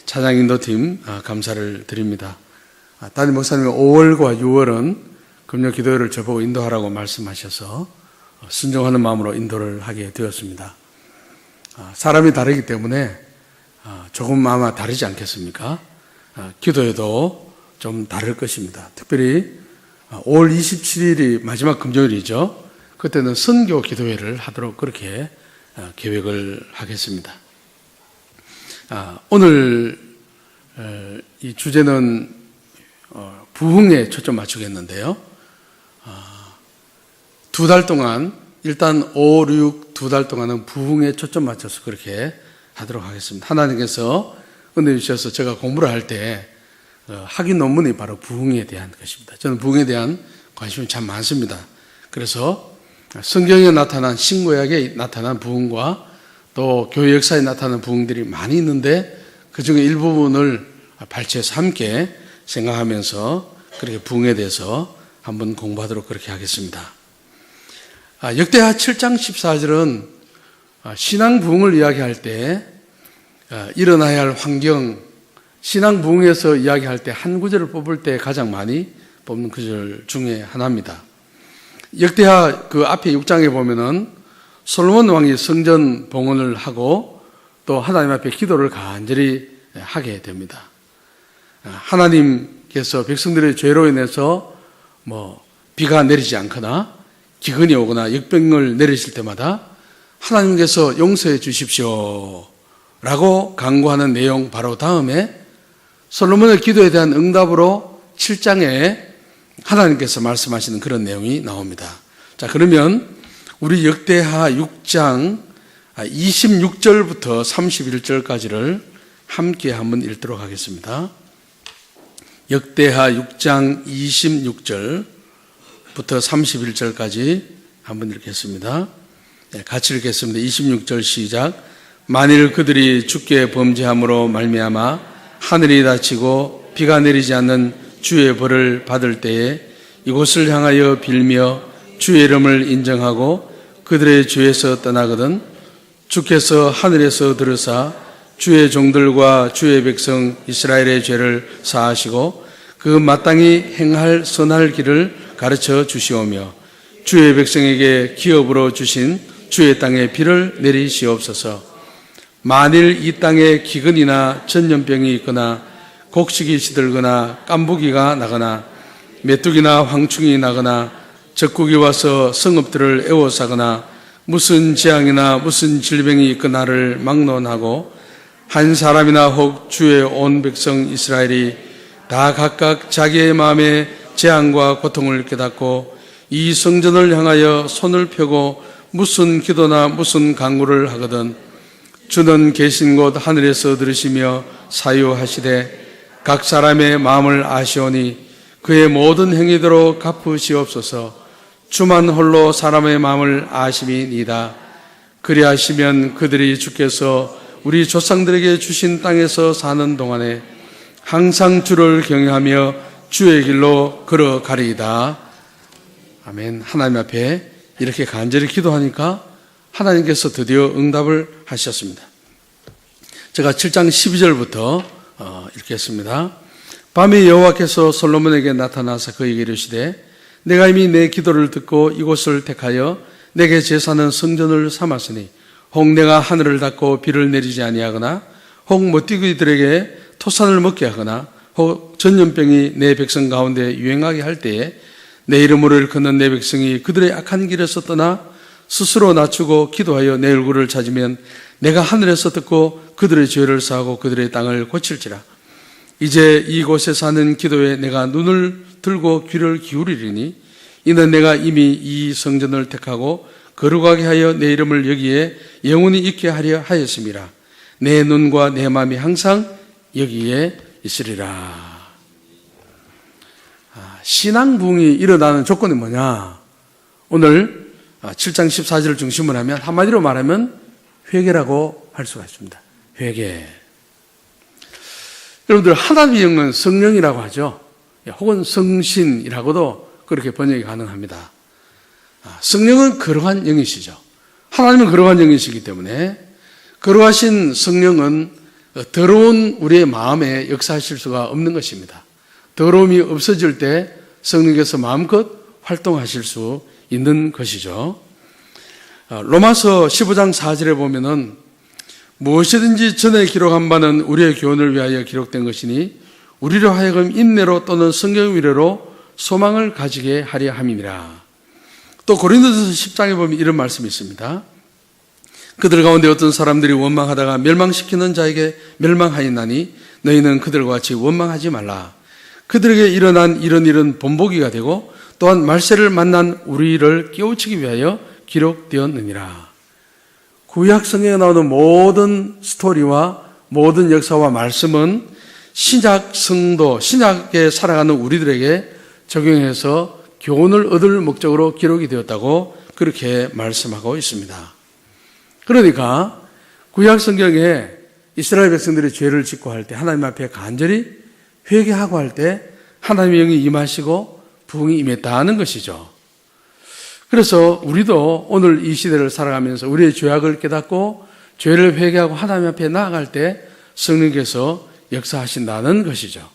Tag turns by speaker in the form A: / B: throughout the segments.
A: 찬양 인도팀 감사를 드립니다. 담임 목사님이 5월과 6월은 금요 기도회를 저보고 인도하라고 말씀하셔서 순종하는 마음으로 인도를 하게 되었습니다. 사람이 다르기 때문에 조금 아마 다르지 않겠습니까? 기도회도 좀 다를 것입니다. 특별히 5월 27일이 마지막 금요일이죠. 그때는 선교 기도회를 하도록 그렇게 계획을 하겠습니다. 오늘 이 주제는 부흥에 초점 맞추겠는데요. 2달 동안 일단 5, 6 2달 동안은 부흥에 초점 맞춰서 그렇게 하도록 하겠습니다. 하나님께서 은혜 주셔서 제가 공부를 할 때 학위 논문이 바로 부흥에 대한 것입니다. 저는 부흥에 대한 관심이 참 많습니다. 그래서 성경에 나타난 신구약에 나타난 부흥과 또 교회 역사에 나타나는 부흥들이 많이 있는데 그 중에 일부분을 발췌해서 함께 생각하면서 그렇게 부흥에 대해서 한번 공부하도록 그렇게 하겠습니다. 역대하 7장 14절은 신앙 부흥을 이야기할 때 일어나야 할 환경, 신앙 부흥에서 이야기할 때 한 구절을 뽑을 때 가장 많이 뽑는 구절 중에 하나입니다. 역대하 그 앞에 6장에 보면은 솔로몬 왕이 성전 봉헌을 하고 또 하나님 앞에 기도를 간절히 하게 됩니다. 하나님께서 백성들의 죄로 인해서 비가 내리지 않거나 기근이 오거나 역병을 내리실 때마다 하나님께서 용서해 주십시오 라고 간구하는 내용 바로 다음에 솔로몬의 기도에 대한 응답으로 7장에 하나님께서 말씀하시는 그런 내용이 나옵니다. 자, 그러면 우리 역대하 6장 26절부터 31절까지를 함께 한번 읽도록 하겠습니다. 역대하 6장 26절부터 31절까지 한번 읽겠습니다. 같이 읽겠습니다. 26절 시작. 만일 그들이 주께 범죄함으로 말미암아 하늘이 닫히고 비가 내리지 않는 주의 벌을 받을 때에 이곳을 향하여 빌며 주의 이름을 인정하고 그들의 죄에서 떠나거든 주께서 하늘에서 들으사 주의 종들과 주의 백성 이스라엘의 죄를 사하시고 그 마땅히 행할 선할 길을 가르쳐 주시오며 주의 백성에게 기업으로 주신 주의 땅에 비를 내리시옵소서. 만일 이 땅에 기근이나 전염병이 있거나 곡식이 시들거나 깐부기가 나거나 메뚜기나 황충이 나거나 적국이 와서 성읍들을 에워싸거나 무슨 재앙이나 무슨 질병이 있거나를 막론하고 한 사람이나 혹 주의 온 백성 이스라엘이 다 각각 자기의 마음에 재앙과 고통을 깨닫고 이 성전을 향하여 손을 펴고 무슨 기도나 무슨 간구를 하거든 주는 계신 곳 하늘에서 들으시며 사유하시되 각 사람의 마음을 아시오니 그의 모든 행위대로 갚으시옵소서. 주만 홀로 사람의 마음을 아심이니이다. 그리하시면 그들이 주께서 우리 조상들에게 주신 땅에서 사는 동안에 항상 주를 경외하며 주의 길로 걸어가리이다. 아멘. 하나님 앞에 이렇게 간절히 기도하니까 하나님께서 드디어 응답을 하셨습니다. 제가 7장 12절부터 읽겠습니다. 밤에 여호와께서 솔로몬에게 나타나서 그에게 이르시되 내가 이미 내 기도를 듣고 이곳을 택하여 내게 제사하는 성전을 삼았으니 혹 내가 하늘을 닫고 비를 내리지 아니하거나 혹 못되기들에게 토산을 먹게 하거나 혹 전염병이 내 백성 가운데 유행하게 할 때에 내 이름으로 일컫는 내 백성이 그들의 악한 길에서 떠나 스스로 낮추고 기도하여 내 얼굴을 찾으면 내가 하늘에서 듣고 그들의 죄를 사하고 그들의 땅을 고칠지라. 이제 이곳에 사는 기도에 내가 눈을 들고 귀를 기울이리니 이는 내가 이미 이 성전을 택하고 거룩하게 하여 내 이름을 여기에 영원히 있게 하려 하였습니다. 내 눈과 내 마음이 항상 여기에 있으리라. 신앙 부흥이 일어나는 조건이 뭐냐? 오늘 7장 14절을 중심으로 하면 한마디로 말하면 회개라고 할 수가 있습니다. 회개. 여러분들 하나님의 영은 성령이라고 하죠. 혹은 성신이라고도 그렇게 번역이 가능합니다. 성령은 거룩한 영이시죠. 하나님은 거룩한 영이시기 때문에 거룩하신 성령은 더러운 우리의 마음에 역사하실 수가 없는 것입니다. 더러움이 없어질 때 성령께서 마음껏 활동하실 수 있는 것이죠. 로마서 15장 4절에 보면은 무엇이든지 전에 기록한 바는 우리의 교훈을 위하여 기록된 것이니 우리로 하여금 인내로 또는 성경 위로로 소망을 가지게 하려 함이니라. 또 고린도전서 10장에 보면 이런 말씀이 있습니다. 그들 가운데 어떤 사람들이 원망하다가 멸망시키는 자에게 멸망하였나니 너희는 그들과 같이 원망하지 말라. 그들에게 일어난 이런 일은 본보기가 되고 또한 말세를 만난 우리를 깨우치기 위하여 기록되었느니라. 구약 성경에 나오는 모든 스토리와 모든 역사와 말씀은 신약 성도, 신약에 살아가는 우리들에게 적용해서 교훈을 얻을 목적으로 기록이 되었다고 그렇게 말씀하고 있습니다. 그러니까 구약 성경에 이스라엘 백성들이 죄를 짓고 할 때 하나님 앞에 간절히 회개하고 할 때 하나님의 영이 임하시고 부흥이 임했다는 것이죠. 그래서 우리도 오늘 이 시대를 살아가면서 우리의 죄악을 깨닫고 죄를 회개하고 하나님 앞에 나아갈 때 성령께서 역사하신다는 것이죠.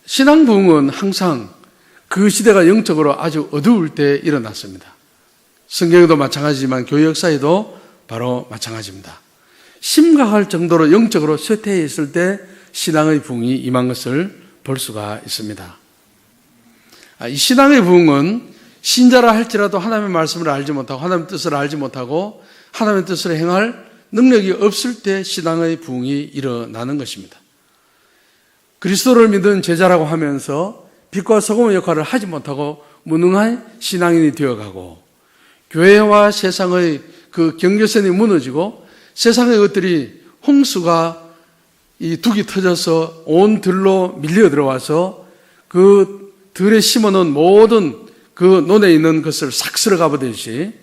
A: 신앙 부흥은 항상 그 시대가 영적으로 아주 어두울 때 일어났습니다. 성경에도 마찬가지지만 교회 역사에도 바로 마찬가지입니다. 심각할 정도로 영적으로 쇠퇴해 있을 때 신앙의 부흥이 임한 것을 볼 수가 있습니다. 이 신앙의 부흥은 신자라 할지라도 하나님의 말씀을 알지 못하고 하나님의 뜻을 알지 못하고 하나님의 뜻을 행할 능력이 없을 때 신앙의 부흥이 일어나는 것입니다. 그리스도를 믿은 제자라고 하면서 빛과 소금의 역할을 하지 못하고 무능한 신앙인이 되어가고 교회와 세상의 그 경계선이 무너지고 세상의 것들이 홍수가 이 둑이 터져서 온 들로 밀려 들어와서 그 들에 심어놓은 모든 그 논에 있는 것을 싹 쓸어가 보듯이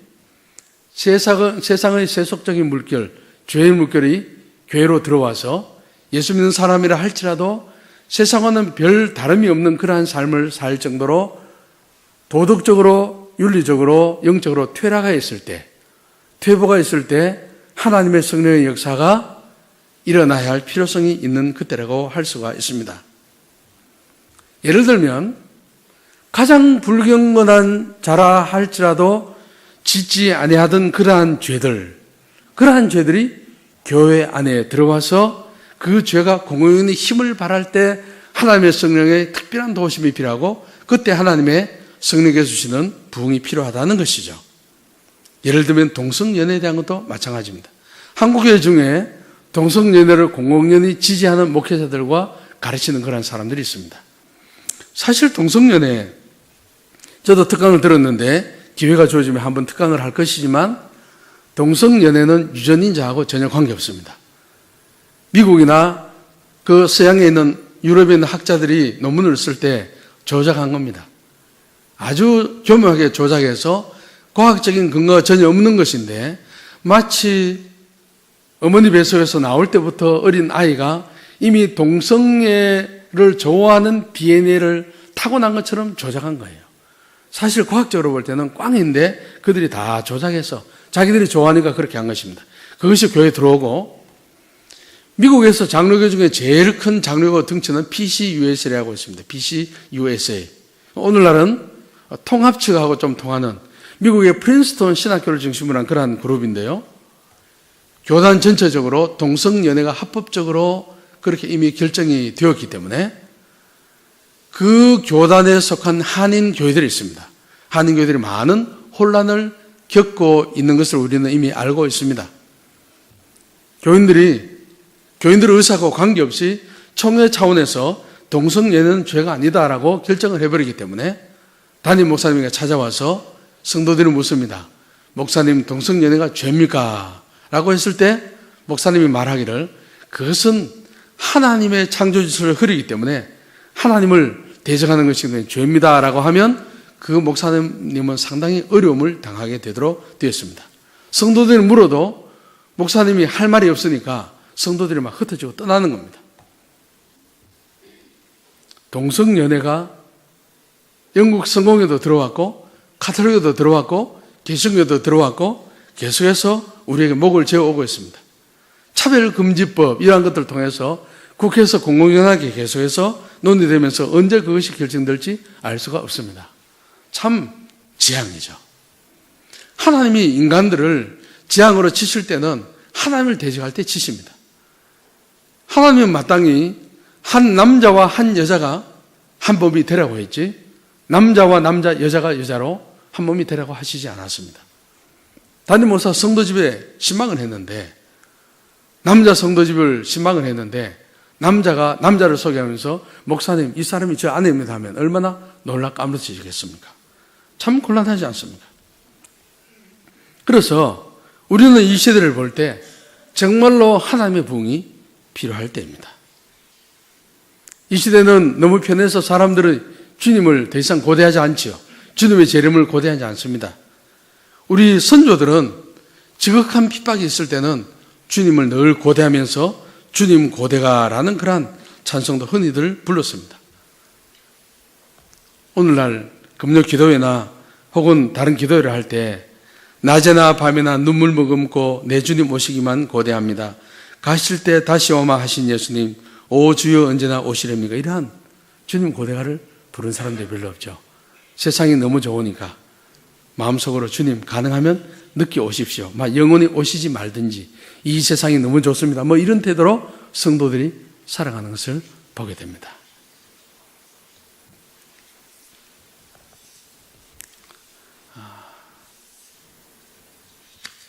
A: 세상의 세속적인 물결, 죄의 물결이 교회로 들어와서 예수 믿는 사람이라 할지라도 세상과는 별 다름이 없는 그러한 삶을 살 정도로 도덕적으로, 윤리적으로, 영적으로 퇴락해 있을 때, 퇴보가 있을 때 하나님의 성령의 역사가 일어나야 할 필요성이 있는 그때라고 할 수가 있습니다. 예를 들면 가장 불경건한 자라 할지라도 짓지 아니하던 그러한 죄들이 교회 안에 들어와서 그 죄가 공연히 힘을 발할 때 하나님의 성령의 특별한 도우심이 필요하고 그때 하나님의 성령께서 주시는 부흥이 필요하다는 것이죠. 예를 들면 동성연애에 대한 것도 마찬가지입니다. 한국교회 중에 동성연애를 공공연히 지지하는 목회자들과 가르치는 그런 사람들이 있습니다. 사실 동성연애, 저도 특강을 들었는데 기회가 주어지면 한번 특강을 할 것이지만 동성연애는 유전인자하고 전혀 관계없습니다. 미국이나 그 서양에 있는 유럽에 있는 학자들이 논문을 쓸 때 조작한 겁니다. 아주 교묘하게 조작해서 과학적인 근거가 전혀 없는 것인데 마치 어머니 뱃속에서 나올 때부터 어린 아이가 이미 동성애를 좋아하는 DNA를 타고난 것처럼 조작한 거예요. 사실 과학적으로 볼 때는 꽝인데 그들이 다 조작해서 자기들이 좋아하니까 그렇게 한 것입니다. 그것이 교회에 들어오고 미국에서 장로교 중에 제일 큰 장로교 등치는 PCUSA라고 있습니다. PCUSA. 오늘날은 통합 측하고 좀 통하는 미국의 프린스턴 신학교를 중심으로 한 그러한 그룹인데요. 교단 전체적으로 동성연애가 합법적으로 그렇게 이미 결정이 되었기 때문에 그 교단에 속한 한인 교회들이 있습니다. 한인 교회들이 많은 혼란을 겪고 있는 것을 우리는 이미 알고 있습니다. 교인들의 의사하고 관계없이 총회 차원에서 동성연애는 죄가 아니다라고 결정을 해버리기 때문에 담임 목사님에게 찾아와서 성도들이 묻습니다. 목사님, 동성연애가 죄입니까? 라고 했을 때 목사님이 말하기를 그것은 하나님의 창조주술을 흐리기 때문에 하나님을 대적하는 것이 죄입니다 라고 하면 그 목사님은 상당히 어려움을 당하게 되도록 되었습니다. 성도들이 물어도 목사님이 할 말이 없으니까 성도들이 막 흩어지고 떠나는 겁니다. 동성연애가 영국 성공회도 들어왔고 카톨릭에도 들어왔고 개신교도 들어왔고 계속해서 우리에게 목을 재어오고 있습니다. 차별금지법 이러한 것들을 통해서 국회에서 공공연하게 계속해서 논의되면서 언제 그것이 결정될지 알 수가 없습니다. 참 재앙이죠. 하나님이 인간들을 재앙으로 치실 때는 하나님을 대적할 때 치십니다. 하나님은 마땅히 한 남자와 한 여자가 한 몸이 되라고 했지, 남자와 남자, 여자가 여자로 한 몸이 되라고 하시지 않았습니다. 담임 목사 성도집에 신방을 했는데, 남자 성도집을 신방을 했는데 남자가 남자를 소개하면서 목사님, 이 사람이 저 아내입니다 하면 얼마나 놀라 까무러치시겠습니까? 참 곤란하지 않습니까? 그래서 우리는 이 시대를 볼 때 정말로 하나님의 부흥이 필요할 때입니다. 이 시대는 너무 편해서 사람들은 주님을 더 이상 고대하지 않지요. 주님의 재림을 고대하지 않습니다. 우리 선조들은 지극한 핍박이 있을 때는 주님을 늘 고대하면서 주님 고대가라는 그러한 찬송도 흔히들 불렀습니다. 오늘날 금요 기도회나 혹은 다른 기도회를 할 때 낮에나 밤에나 눈물 머금고 내 주님 오시기만 고대합니다. 가실 때 다시 오마 하신 예수님, 오 주여 언제나 오시렵니까? 이러한 주님 고대가를 부른 사람들이 별로 없죠. 세상이 너무 좋으니까 마음속으로 주님 가능하면 늦게 오십시오. 영원히 오시지 말든지, 이 세상이 너무 좋습니다. 이런 태도로 성도들이 살아가는 것을 보게 됩니다.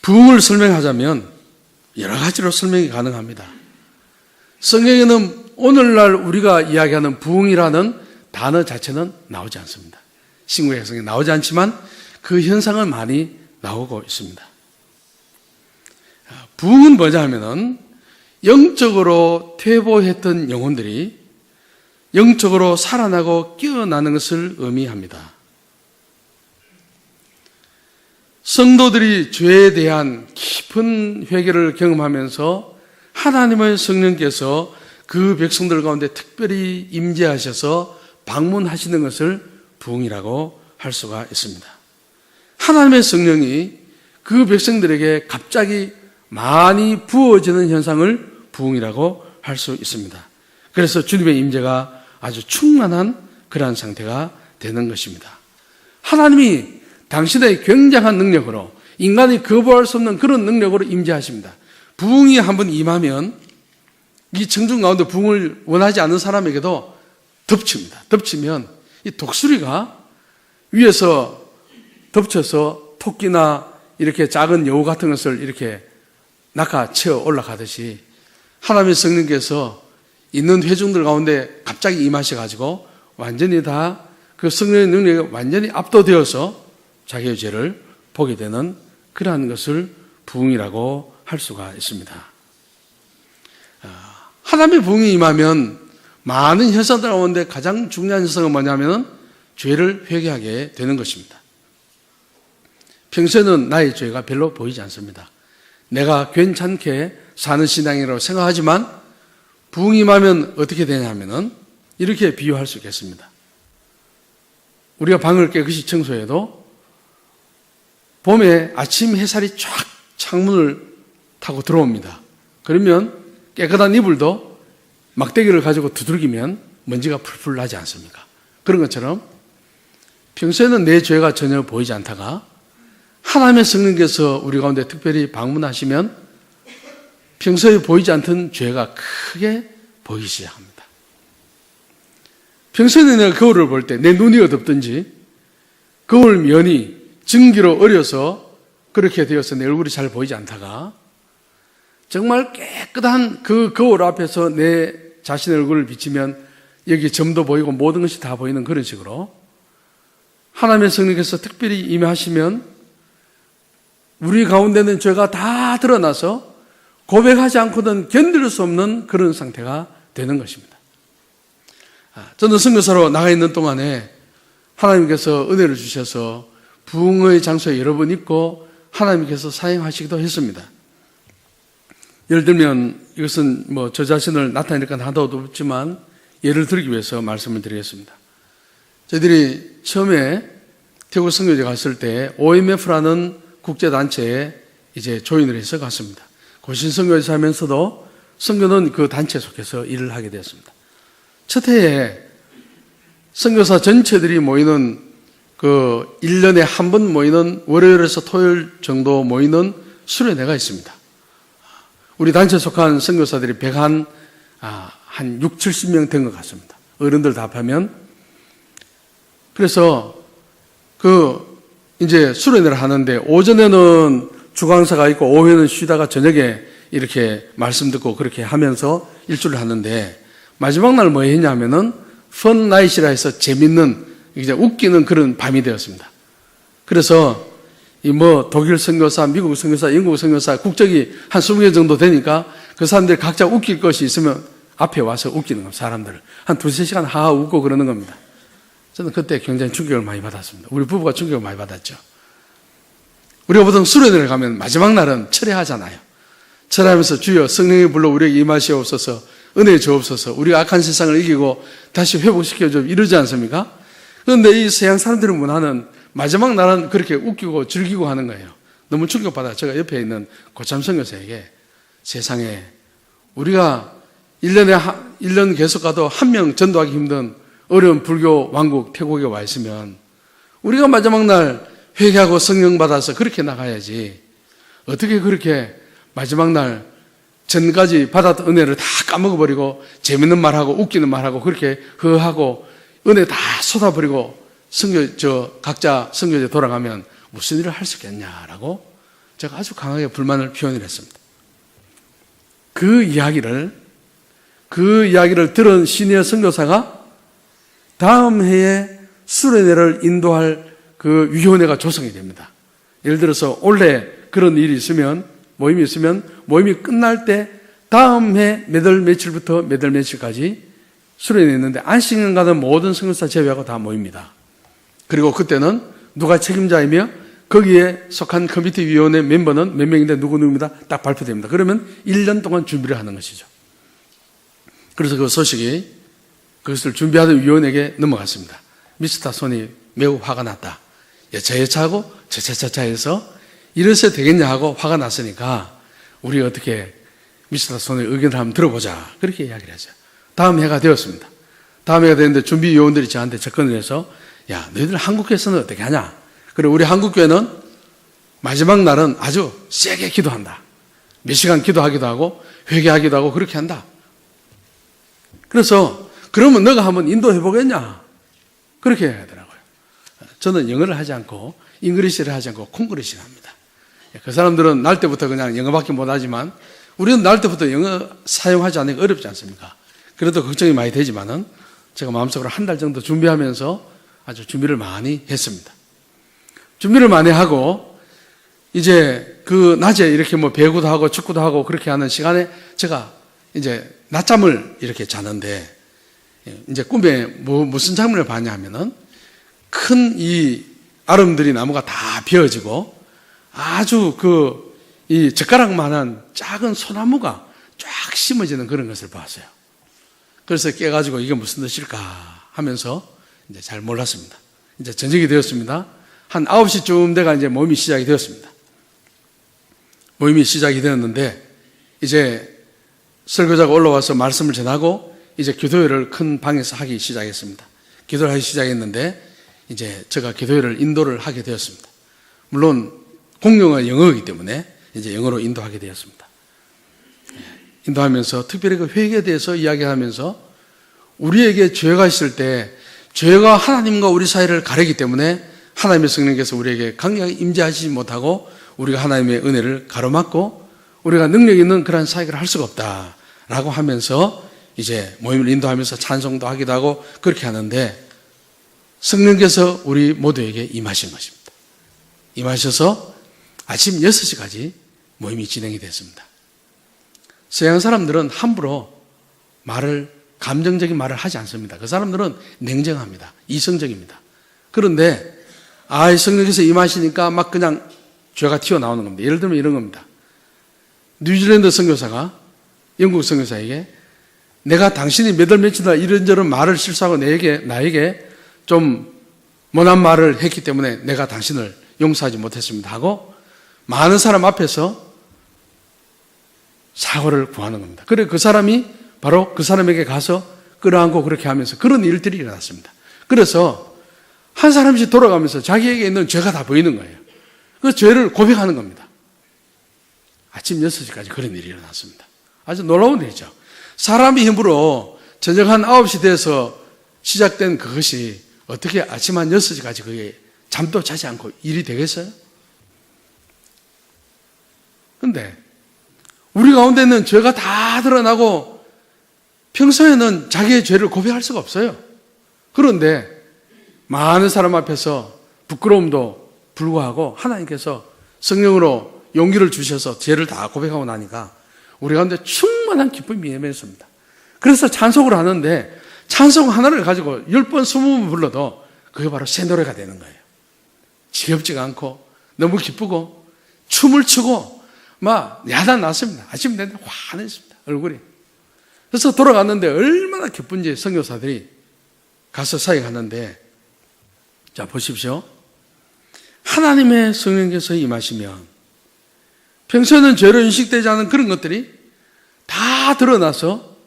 A: 부흥을 설명하자면 여러 가지로 설명이 가능합니다. 성경에는 오늘날 우리가 이야기하는 부흥이라는 단어 자체는 나오지 않습니다. 신구약 성경에 나오지 않지만 그 현상은 많이 나오고 있습니다. 부흥은 뭐냐 하면은 영적으로 퇴보했던 영혼들이 영적으로 살아나고 깨어나는 것을 의미합니다. 성도들이 죄에 대한 깊은 회개를 경험하면서 하나님의 성령께서 그 백성들 가운데 특별히 임재하셔서 방문하시는 것을 부흥이라고 할 수가 있습니다. 하나님의 성령이 그 백성들에게 갑자기 많이 부어지는 현상을 부흥이라고 할 수 있습니다. 그래서 주님의 임재가 아주 충만한 그러한 상태가 되는 것입니다. 하나님이 당신의 굉장한 능력으로, 인간이 거부할 수 없는 그런 능력으로 임재하십니다. 부흥이 한번 임하면 이 청중 가운데 부흥을 원하지 않는 사람에게도 덮칩니다. 덮치면 이 독수리가 위에서 덮쳐서 토끼나 이렇게 작은 여우 같은 것을 이렇게 낚아채어 올라가듯이 하나님의 성령께서 있는 회중들 가운데 갑자기 임하셔가지고 완전히 다 그 성령의 능력에 완전히 압도되어서 자기의 죄를 보게 되는 그러한 것을 부흥이라고 할 수가 있습니다. 하나님의 부흥이 임하면 많은 현상들 가운데 가장 중요한 현상은 뭐냐면 죄를 회개하게 되는 것입니다. 평소에는 나의 죄가 별로 보이지 않습니다. 내가 괜찮게 사는 신앙이라고 생각하지만 부흥이 임하면 어떻게 되냐면은 이렇게 비유할 수 있겠습니다. 우리가 방을 깨끗이 청소해도 봄에 아침 햇살이 쫙 창문을 타고 들어옵니다. 그러면 깨끗한 이불도 막대기를 가지고 두들기면 먼지가 풀풀 나지 않습니까? 그런 것처럼 평소에는 내 죄가 전혀 보이지 않다가 하나님의 성령께서 우리 가운데 특별히 방문하시면 평소에 보이지 않던 죄가 크게 보이기 시작합니다. 평소에는 내가 거울을 볼 때 내 눈이 어둡든지 거울 면이 증기로 어려서 그렇게 되어서 내 얼굴이 잘 보이지 않다가 정말 깨끗한 그 거울 앞에서 내 자신의 얼굴을 비치면 여기 점도 보이고 모든 것이 다 보이는 그런 식으로 하나님의 성령께서 특별히 임하시면 우리 가운데는 죄가 다 드러나서 고백하지 않고는 견딜 수 없는 그런 상태가 되는 것입니다. 저는 선교사로 나가 있는 동안에 하나님께서 은혜를 주셔서 부흥의 장소에 여러 번 있고 하나님께서 사용하시기도 했습니다. 예를 들면 이것은 저 자신을 나타내니까 하나도 없지만 예를 들기 위해서 말씀을 드리겠습니다. 저희들이 처음에 태국 선교제 갔을 때 OMF라는 국제단체에 이제 조인을 해서 갔습니다. 고신 선교에서 하면서도 선교는 그 단체에 속해서 일을 하게 되었습니다. 첫 해에 선교사 전체들이 모이는 그 1년에 한 번 모이는 월요일에서 토요일 정도 모이는 수련회가 있습니다. 우리 단체에 속한 선교사들이 한 6, 70명 된 것 같습니다. 어른들 다 합하면. 그래서 이제 수련회를 하는데 오전에는 주강사가 있고 오후에는 쉬다가 저녁에 이렇게 말씀 듣고 그렇게 하면서 일주를 하는데 마지막 날 뭐 했냐 하면은 펀 나잇이라 해서 재밌는 이제 웃기는 그런 밤이 되었습니다. 그래서 독일 선교사, 미국 선교사, 영국 선교사 국적이 한 20개 정도 되니까 그 사람들이 각자 웃길 것이 있으면 앞에 와서 웃기는 겁니다. 사람들을. 한 2-3시간 하하 웃고 그러는 겁니다. 저는 그때 굉장히 충격을 많이 받았습니다. 우리 부부가 충격을 많이 받았죠. 우리가 보통 수련회를 가면 마지막 날은 철회하잖아요. 철회하면서 주여 성령이 불러 우리에게 임하시옵소서, 은혜 주옵소서, 우리가 악한 세상을 이기고 다시 회복시켜줘 이러지 않습니까? 그런데 이 서양 사람들의 문화는 마지막 날은 그렇게 웃기고 즐기고 하는 거예요. 너무 충격받아. 제가 옆에 있는 고참 선교사에게 세상에 우리가 1년 계속 가도 한 명 전도하기 힘든 어려운 불교 왕국 태국에 와 있으면 우리가 마지막 날 회개하고 성령 받아서 그렇게 나가야지. 어떻게 그렇게 마지막 날 전까지 받았던 은혜를 다 까먹어버리고 재밌는 말하고 웃기는 말하고 그렇게 허하고 은혜 다 쏟아버리고 각자 선교제 돌아가면 무슨 일을 할 수 있겠냐라고 제가 아주 강하게 불만을 표현을 했습니다. 그 이야기를 들은 시니어 선교사가 다음 해에 수련회를 인도할 그 위원회가 조성이 됩니다. 예를 들어서 원래 그런 일이 있으면 모임이 끝날 때 다음 해 몇 월 며칠부터 몇 월 며칠까지 수련회 있는데 안식년 가는 모든 선교사 제외하고 다 모입니다. 그리고 그때는 누가 책임자이며 거기에 속한 커미티 위원회 멤버는 몇 명인데 누구입니다. 딱 발표됩니다. 그러면 1년 동안 준비를 하는 것이죠. 그래서 그 소식이 그것을 준비하던 위원에게 넘어갔습니다. 미스터 손이 매우 화가 났다. 여차여차하고 저차차차 해서 이래서 되겠냐 하고 화가 났으니까 우리 어떻게 미스터 손의 의견을 한번 들어보자. 그렇게 이야기를 하죠. 다음 해가 되었습니다. 다음 해가 되는데 준비위원들이 저한테 접근을 해서 야, 너희들 한국교회에서는 어떻게 하냐? 그리고 우리 한국교회는 마지막 날은 아주 세게 기도한다. 몇 시간 기도하기도 하고 회개하기도 하고 그렇게 한다. 그래서 그러면 너가 한번 인도해 보겠냐? 그렇게 해야 하더라고요. 저는 영어를 하지 않고 잉글리시를 하지 않고 콩글리시를 합니다. 그 사람들은 날 때부터 그냥 영어밖에 못하지만 우리는 날 때부터 영어 사용하지 않으니까 어렵지 않습니까? 그래도 걱정이 많이 되지만은 제가 마음속으로 한 달 정도 준비하면서 아주 준비를 많이 했습니다. 준비를 많이 하고 이제 그 낮에 이렇게 배구도 하고 축구도 하고 그렇게 하는 시간에 제가 이제 낮잠을 이렇게 자는데 이제 꿈에 무슨 장면을 봤냐 하면은 큰 이 아름드리 나무가 다 베어지고 아주 이 젓가락만한 작은 소나무가 쫙 심어지는 그런 것을 봤어요. 그래서 깨가지고 이게 무슨 뜻일까 하면서 이제 잘 몰랐습니다. 이제 저녁이 되었습니다. 한 9시쯤 돼가 이제 모임이 시작이 되었습니다. 모임이 시작이 되었는데 이제 설교자가 올라와서 말씀을 전하고 이제 기도회를 큰 방에서 하기 시작했습니다. 기도를 하기 시작했는데 이제 제가 기도회를 인도를 하게 되었습니다. 물론 공용은 영어이기 때문에 이제 영어로 인도하게 되었습니다. 인도하면서 특별히 그 회개에 대해서 이야기하면서 우리에게 죄가 있을 때 죄가 하나님과 우리 사이를 가리기 때문에 하나님의 성령께서 우리에게 강력하게 임재하지 못하고 우리가 하나님의 은혜를 가로막고 우리가 능력 있는 그런 사역을 할 수가 없다라고 하면서 이제 모임을 인도하면서 찬송도 하기도 하고 그렇게 하는데 성령께서 우리 모두에게 임하신 것입니다. 임하셔서 아침 6시까지 모임이 진행이 됐습니다. 서양 사람들은 함부로 감정적인 말을 하지 않습니다. 그 사람들은 냉정합니다. 이성적입니다. 그런데 성령께서 임하시니까 막 그냥 죄가 튀어나오는 겁니다. 예를 들면 이런 겁니다. 뉴질랜드 선교사가 영국 선교사에게 내가 당신이 몇 월 며칠 날 이런저런 말을 실수하고 나에게 좀 못난 말을 했기 때문에 내가 당신을 용서하지 못했습니다 하고 많은 사람 앞에서 사과를 구하는 겁니다. 그래 그 사람이 바로 그 사람에게 가서 끌어안고 그렇게 하면서 그런 일들이 일어났습니다. 그래서 한 사람씩 돌아가면서 자기에게 있는 죄가 다 보이는 거예요. 그 죄를 고백하는 겁니다. 아침 6시까지 그런 일이 일어났습니다. 아주 놀라운 일이죠. 사람의 힘으로 저녁 한 9시 돼서 시작된 그것이 어떻게 아침 한 6시까지 그게 잠도 자지 않고 일이 되겠어요? 근데 우리 가운데 있는 죄가 다 드러나고 평소에는 자기의 죄를 고백할 수가 없어요. 그런데 많은 사람 앞에서 부끄러움도 불구하고 하나님께서 성령으로 용기를 주셔서 죄를 다 고백하고 나니까 우리 가운데 충만한 기쁨이 임했습니다. 그래서 찬송을 하는데 찬송 하나를 가지고 10번, 20번 불러도 그게 바로 새 노래가 되는 거예요. 지겹지가 않고 너무 기쁘고 춤을 추고 막 야단 났습니다. 아침 내내 환했습니다. 얼굴이. 그래서 돌아갔는데 얼마나 기쁜지 선교사들이 가서 사역하는데 자 보십시오. 하나님의 성령께서 임하시면 평소에는 죄로 인식되지 않은 그런 것들이 다 드러나서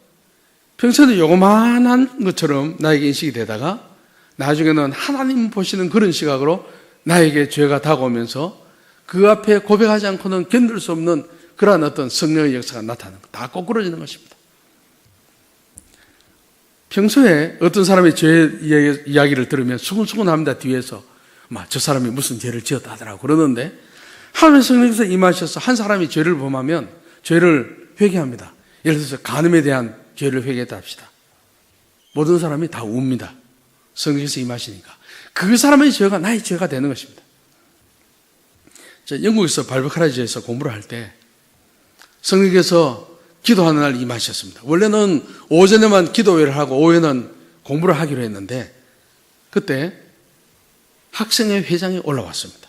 A: 평소에는 요만한 것처럼 나에게 인식이 되다가 나중에는 하나님 보시는 그런 시각으로 나에게 죄가 다가오면서 그 앞에 고백하지 않고는 견딜 수 없는 그러한 어떤 성령의 역사가 나타나는 것. 다 거꾸러지는 것입니다. 평소에 어떤 사람의 죄 이야기를 들으면 수근수근합니다. 뒤에서 저 사람이 무슨 죄를 지었다 하더라고 그러는데 하나님의 성령께서 임하셔서 한 사람이 죄를 범하면 죄를 회개합니다. 예를 들어서 간음에 대한 죄를 회개했다 합시다. 모든 사람이 다 웁니다. 성령께서 임하시니까. 그 사람의 죄가 나의 죄가 되는 것입니다. 영국에서 발베카라지에서 공부를 할 때 성령께서 기도하는 날 임하셨습니다. 원래는 오전에만 기도회를 하고 오후에는 공부를 하기로 했는데 그때 학생회 회장이 올라왔습니다.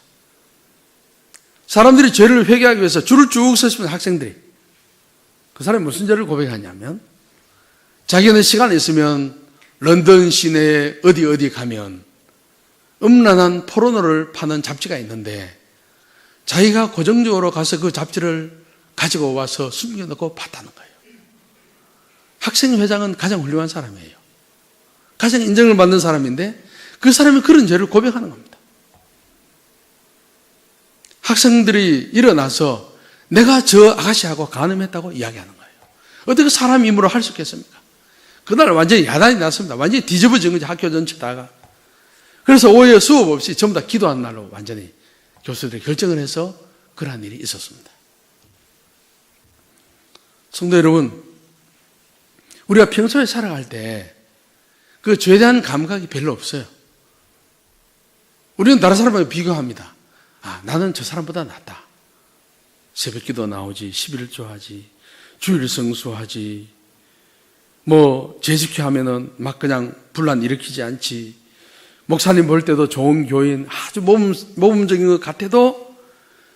A: 사람들이 죄를 회개하기 위해서 줄을 쭉 섰습니다. 학생들이. 그 사람이 무슨 죄를 고백하냐면 자기는 시간이 있으면 런던 시내에 어디 가면 음란한 포르노를 파는 잡지가 있는데 자기가 고정적으로 가서 그 잡지를 가지고 와서 숨겨놓고 봤다는 거예요. 학생회장은 가장 훌륭한 사람이에요. 가장 인정을 받는 사람인데 그 사람이 그런 죄를 고백하는 겁니다. 학생들이 일어나서 내가 저 아가씨하고 간음했다고 이야기하는 거예요. 어떻게 사람 힘으로 할 수 있겠습니까? 그날 완전히 야단이 났습니다. 완전히 뒤집어진 거지 학교 전체다가. 그래서 오후에 수업 없이 전부 다 기도한 날로 완전히 교수들이 결정을 해서 그러한 일이 있었습니다. 성도 여러분, 우리가 평소에 살아갈 때 그 죄에 대한 감각이 별로 없어요. 우리는 다른 사람하고 비교합니다. 나는 저 사람보다 낫다. 새벽기도 나오지, 11조 하지, 주일 성수하지, 재지켜 하면은 막 그냥 분란 일으키지 않지. 목사님 볼 때도 좋은 교인, 아주 모범적인 것 같아도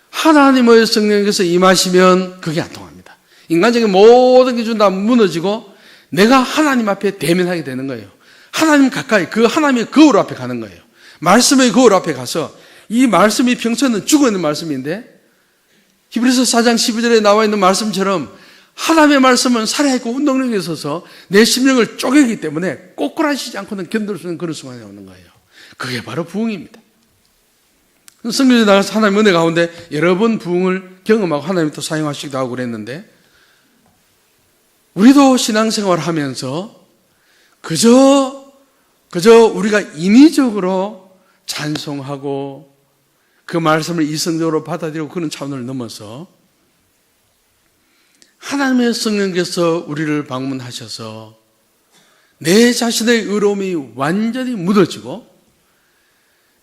A: 하나님의 성령께서 임하시면 그게 안 통합니다. 인간적인 모든 기준 다 무너지고 내가 하나님 앞에 대면하게 되는 거예요. 하나님 가까이, 그 하나님의 거울 앞에 가는 거예요. 말씀의 거울 앞에 가서 이 말씀이 평소에는 죽어있는 말씀인데 히브리서 4장 12절에 나와 있는 말씀처럼 하나님의 말씀은 살아있고 운동력이 있어서 내 심령을 쪼개기 때문에 꼬꾸라지지 않고는 견딜 수 있는 그런 순간이 오는 거예요. 그게 바로 부흥입니다. 성경에 나가서 하나님의 은혜 가운데 여러 번 부흥을 경험하고 하나님이 또 사용하시기도 하고 그랬는데 우리도 신앙생활을 하면서 그저 우리가 인위적으로 찬송하고 그 말씀을 이성적으로 받아들이고 그런 차원을 넘어서 하나님의 성령께서 우리를 방문하셔서 내 자신의 의로움이 완전히 묻어지고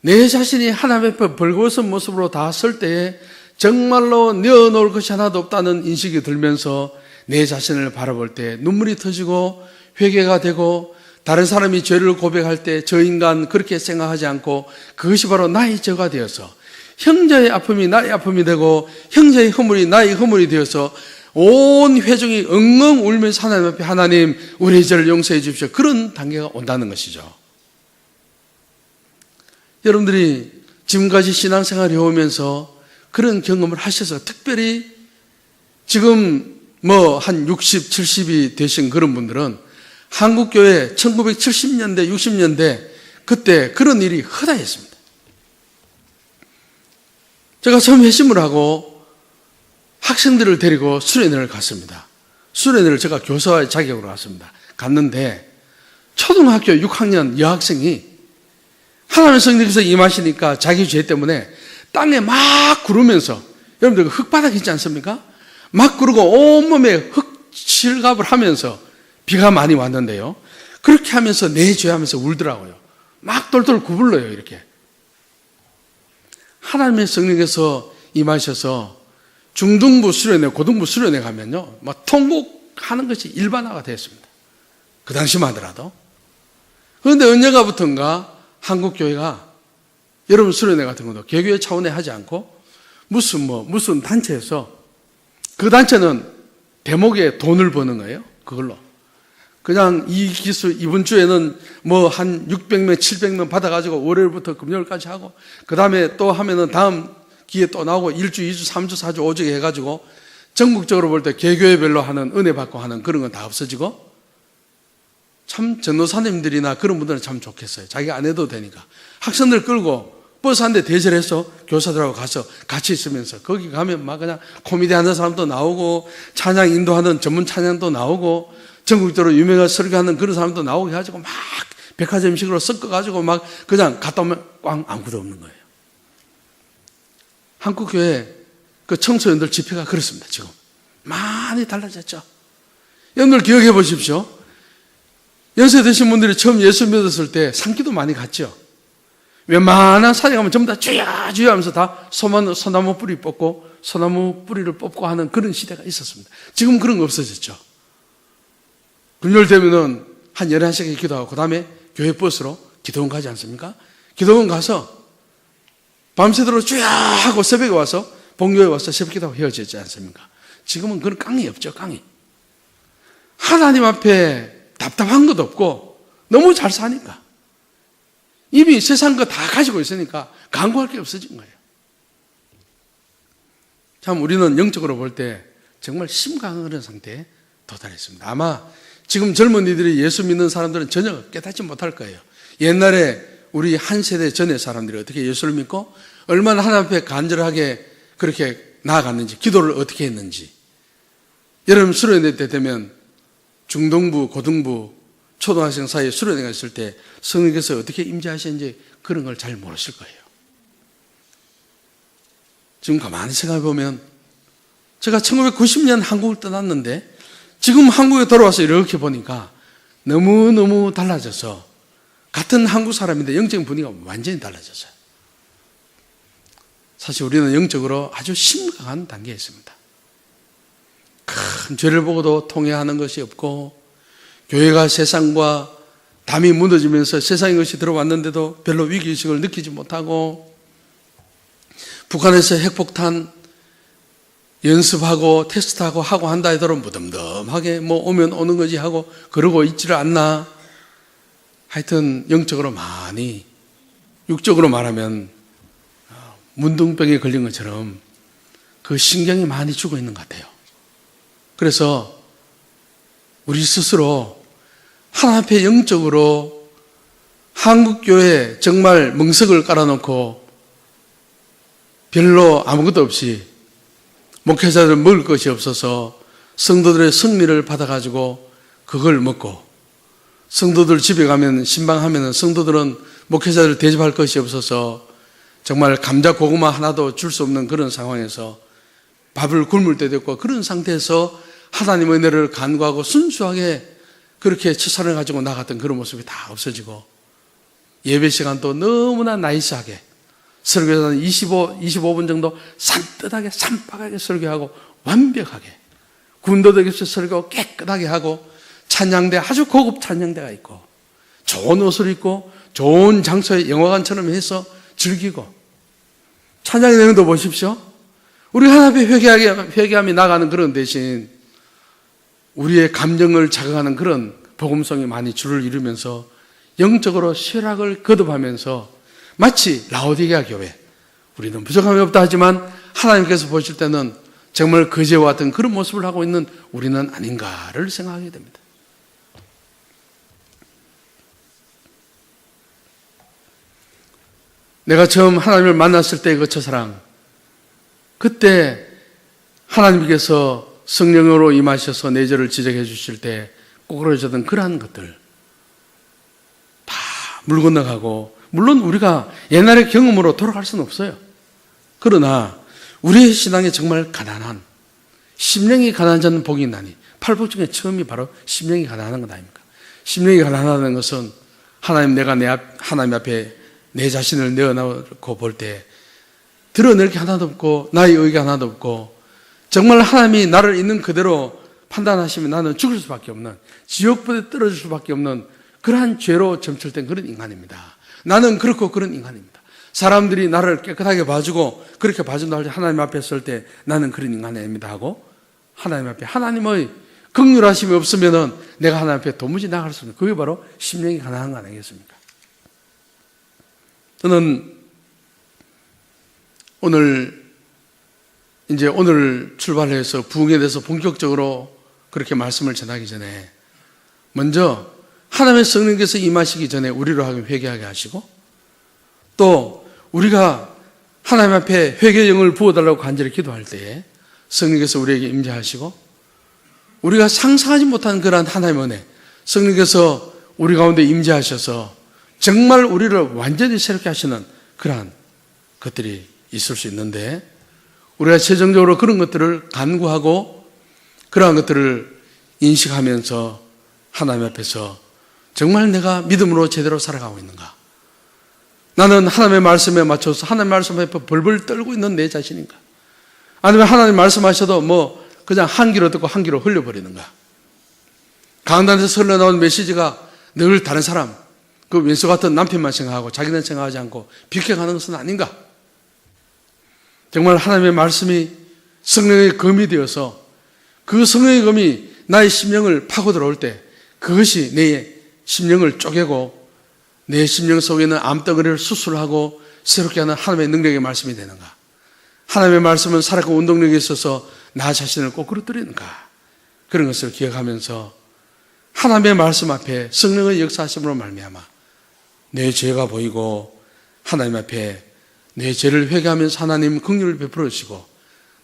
A: 내 자신이 하나님 앞에 벌거벗은 모습으로 다 설 때에 정말로 내어놓을 것이 하나도 없다는 인식이 들면서 내 자신을 바라볼 때 눈물이 터지고 회개가 되고 다른 사람이 죄를 고백할 때 저 인간 그렇게 생각하지 않고 그것이 바로 나의 죄가 되어서 형제의 아픔이 나의 아픔이 되고 형제의 허물이 나의 허물이 되어서 온 회중이 엉엉 울면서 하나님 앞에 하나님 우리의 죄를 용서해 주십시오. 그런 단계가 온다는 것이죠. 여러분들이 지금까지 신앙생활을 해오면서 그런 경험을 하셔서 특별히 지금 한 60, 70이 되신 그런 분들은 한국교회 1970년대, 60년대 그때 그런 일이 허다했습니다. 제가 처음 회심을 하고 학생들을 데리고 수련회를 갔습니다. 수련회를 제가 교사 자격으로 갔습니다. 갔는데 초등학교 6학년 여학생이 하나님의 성령께서 임하시니까 자기 죄 때문에 땅에 막 구르면서, 여러분들 흙바닥 있지 않습니까? 막 구르고 온몸에 흙 실갑을 하면서 비가 많이 왔는데요. 그렇게 하면서 내 죄 하면서 울더라고요. 막 똘똘 구불러요, 이렇게. 하나님의 성령께서 임하셔서 중등부 수련회, 고등부 수련회 가면요, 막 통곡하는 것이 일반화가 되었습니다. 그 당시만 하더라도. 그런데 언젠가부터인가 한국교회가 여러분 수련회 같은 것도 개교회 차원에 하지 않고 무슨 단체에서, 그 단체는 대목에 돈을 버는 거예요. 그걸로. 그냥 이 기수 이번 주에는 한 600명, 700명 받아가지고 월요일부터 금요일까지 하고, 그 다음에 또 하면은 다음 기회 또 나오고 1주, 2주, 3주, 4주, 5주 해가지고 전국적으로 볼 때 개교회별로 하는, 은혜 받고 하는 그런 건 다 없어지고, 참 전도사님들이나 그런 분들은 참 좋겠어요. 자기가 안 해도 되니까. 학생들 끌고 버스 한 대 대절해서 교사들하고 가서 같이 있으면서, 거기 가면 막 그냥 코미디 하는 사람도 나오고 찬양 인도하는 전문 찬양도 나오고 전국적으로 유명한 설교하는 그런 사람도 나오게 해가지고 막 백화점식으로 섞어가지고 막 그냥 갔다 오면 꽝 아무것도 없는 거예요. 한국교회 그 청소년들 집회가 그렇습니다. 지금 많이 달라졌죠. 여러분들 기억해 보십시오. 연세 드신 분들이 처음 예수 믿었을 때 산기도 많이 갔죠. 웬만한 산에 가면 전부 다 주야 주야 하면서 다 소나무 뿌리 뽑고 소나무 뿌리를 뽑고 하는 그런 시대가 있었습니다. 지금 그런 거 없어졌죠. 금요일 되면은 한 11시간 기도하고 그 다음에 교회 버스로 기도원 가지 않습니까? 기도원 가서 밤새도록 주야 하고 새벽에 와서 봉교에 와서 새벽 기도하고 헤어지지 않습니까? 지금은 그런 깡이 없죠. 깡이. 하나님 앞에 답답한 것도 없고 너무 잘 사니까. 이미 세상 거 다 가지고 있으니까 강구할 게 없어진 거예요. 참 우리는 영적으로 볼 때 정말 심각한 상태에 도달했습니다. 아마 지금 젊은이들이 예수 믿는 사람들은 전혀 깨닫지 못할 거예요. 옛날에 우리 한 세대 전의 사람들이 어떻게 예수를 믿고 얼마나 하나님 앞에 간절하게 그렇게 나아갔는지, 기도를 어떻게 했는지. 여러분 수련회 때 되면 중등부, 고등부, 초등학생 사이에 수련회가 있을 때 성령께서 어떻게 임재하시는지 그런 걸 잘 모르실 거예요. 지금 가만히 생각해 보면 제가 1990년 한국을 떠났는데 지금 한국에 돌아와서 이렇게 보니까 너무너무 달라져서 같은 한국 사람인데 영적인 분위기가 완전히 달라졌어요. 사실 우리는 영적으로 아주 심각한 단계에 있습니다. 큰 죄를 보고도 통회하는 것이 없고 교회가 세상과 담이 무너지면서 세상의 것이 들어왔는데도 별로 위기의식을 느끼지 못하고 북한에서 핵폭탄 연습하고 테스트하고 하고 한다 하더라도 무덤덤하게 오면 오는 거지 하고 그러고 있지를 않나. 하여튼 영적으로 많이, 육적으로 말하면 문둥병에 걸린 것처럼 그 신경이 많이 죽어 있는 것 같아요. 그래서 우리 스스로 하나님 앞에 영적으로 한국교회에 정말 멍석을 깔아놓고 별로 아무것도 없이 목회자들 먹을 것이 없어서 성도들의 성리를 받아가지고 그걸 먹고, 성도들 집에 가면 신방하면 성도들은 목회자들 대접할 것이 없어서 정말 감자 고구마 하나도 줄 수 없는 그런 상황에서 밥을 굶을 때도 있고, 그런 상태에서 하나님의 은혜를 간구하고 순수하게 그렇게 첫사랑을 가지고 나갔던 그런 모습이 다 없어지고, 예배 시간도 너무나 나이스하게 설교자는 25분 정도 산뜻하게 산박하게 설교하고 완벽하게 군더더기없이 설교하고 깨끗하게 하고, 찬양대 아주 고급 찬양대가 있고 좋은 옷을 입고 좋은 장소에 영화관처럼 해서 즐기고, 찬양의 내용도 보십시오. 우리 하나님 앞에 회개함이 나가는 그런 대신 우리의 감정을 자극하는 그런 복음성이 많이 줄을 이루면서 영적으로 쇠락을 거듭하면서 마치 라오디게아 교회, 우리는 부족함이 없다 하지만 하나님께서 보실 때는 정말 거제와 같은 그런 모습을 하고 있는 우리는 아닌가를 생각하게 됩니다. 내가 처음 하나님을 만났을 때의 그 첫사랑, 그때 하나님께서 성령으로 임하셔서 내 죄를 지적해 주실 때 꼬꾸라졌던 그러한 것들 다 물 건너가고, 물론 우리가 옛날의 경험으로 돌아갈 수는 없어요. 그러나 우리의 신앙이 정말 가난한, 심령이 가난한 자는 복이 있나니, 팔복 중에 처음이 바로 심령이 가난한 것 아닙니까? 심령이 가난하다는 것은 내가 하나님 앞에 내 자신을 내어놓고 볼 때 드러낼 게 하나도 없고 나의 의가 하나도 없고, 정말 하나님이 나를 있는 그대로 판단하시면 나는 죽을 수밖에 없는, 지옥불에 떨어질 수밖에 없는 그러한 죄로 점철된 그런 인간입니다. 나는 그렇고 그런 인간입니다. 사람들이 나를 깨끗하게 봐주고 그렇게 봐준다 할 때 하나님 앞에 설 때 나는 그런 인간입니다 하고, 하나님 앞에 하나님의 긍휼하심이 없으면은 내가 하나님 앞에 도무지 나갈 수 없는, 그게 바로 심령이 가난한 거 아니겠습니까? 저는 오늘 출발해서 부흥에 대해서 본격적으로 그렇게 말씀을 전하기 전에 먼저 하나님의 성령께서 임하시기 전에 우리로 하여금 회개하게 하시고, 또 우리가 하나님 앞에 회개의 영을 부어달라고 간절히 기도할 때에 성령께서 우리에게 임재하시고, 우리가 상상하지 못한 그러한 하나님의 은혜, 성령께서 우리 가운데 임재하셔서 정말 우리를 완전히 새롭게 하시는 그러한 것들이 있을 수 있는데, 우리가 최종적으로 그런 것들을 간구하고 그러한 것들을 인식하면서 하나님 앞에서 정말 내가 믿음으로 제대로 살아가고 있는가? 나는 하나님의 말씀에 맞춰서 하나님의 말씀 앞에 벌벌 떨고 있는 내 자신인가? 아니면 하나님 말씀하셔도 그냥 한 귀로 듣고 한 귀로 흘려버리는가? 강단에서 흘러나온 메시지가 늘 다른 사람, 그 왼수 같은 남편만 생각하고 자기는 생각하지 않고 비켜가는 것은 아닌가? 정말 하나님의 말씀이 성령의 검이 되어서 그 성령의 검이 나의 심령을 파고 들어올 때 그것이 내 심령을 쪼개고 내 심령 속에 있는 암덩어리를 수술하고 새롭게 하는 하나님의 능력의 말씀이 되는가? 하나님의 말씀은 살아있고 운동력이 있어서 나 자신을 꼬꾸라뜨리는가? 그런 것을 기억하면서 하나님의 말씀 앞에 성령의 역사하심으로 말미암아 내 죄가 보이고 하나님 앞에 내 죄를 회개하면서 하나님 긍휼을 베풀어 주시고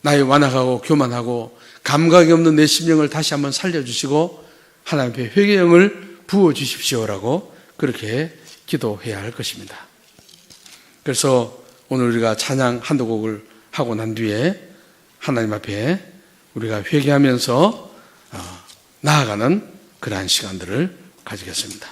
A: 나의 완악하고 교만하고 감각이 없는 내 심령을 다시 한번 살려주시고 하나님 앞에 회개의 영을 부어주십시오라고 그렇게 기도해야 할 것입니다. 그래서 오늘 우리가 찬양 한두 곡을 하고 난 뒤에 하나님 앞에 우리가 회개하면서 나아가는 그러한 시간들을 가지겠습니다.